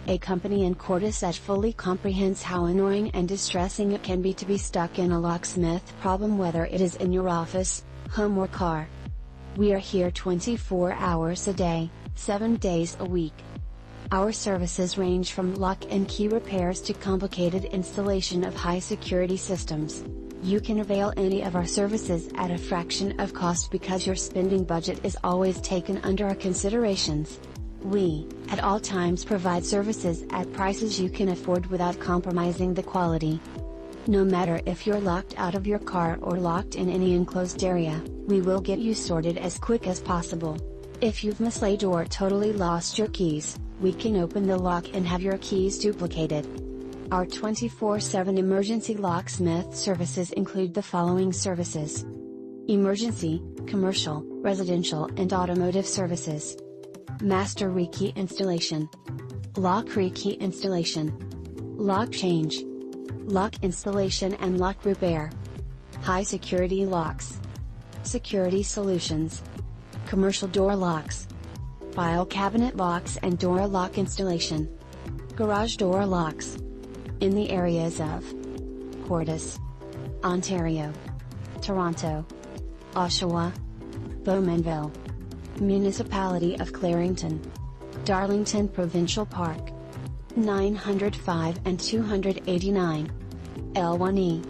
a company in Courtice that fully comprehends how annoying and distressing it can be to be stuck in a locksmith problem, whether it is in your office, home or car. We are here 24 hours a day, 7 days a week. Our services range from lock and key repairs to complicated installation of high security systems. You can avail any of our services at a fraction of cost because your spending budget is always taken under our considerations. We, at all times, provide services at prices you can afford without compromising the quality. No matter if you're locked out of your car or locked in any enclosed area, we will get you sorted as quick as possible. If you've mislaid or totally lost your keys, we can open the lock and have your keys duplicated. Our 24/7 emergency locksmith services include the following services: emergency, commercial, residential and automotive services, master rekey installation, lock rekey installation, lock change, lock installation and lock repair, high security locks, security solutions, commercial door locks, file cabinet locks and door lock installation, garage door locks. In the areas of Courtice, Ontario, Toronto, Oshawa, Bowmanville, Municipality of Clarington, Darlington Provincial Park, 905 and 289, L1E.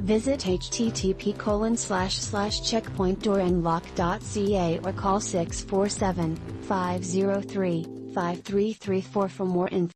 Visit http://checkpointdooranlock.ca or call 647-503-5334 for more info.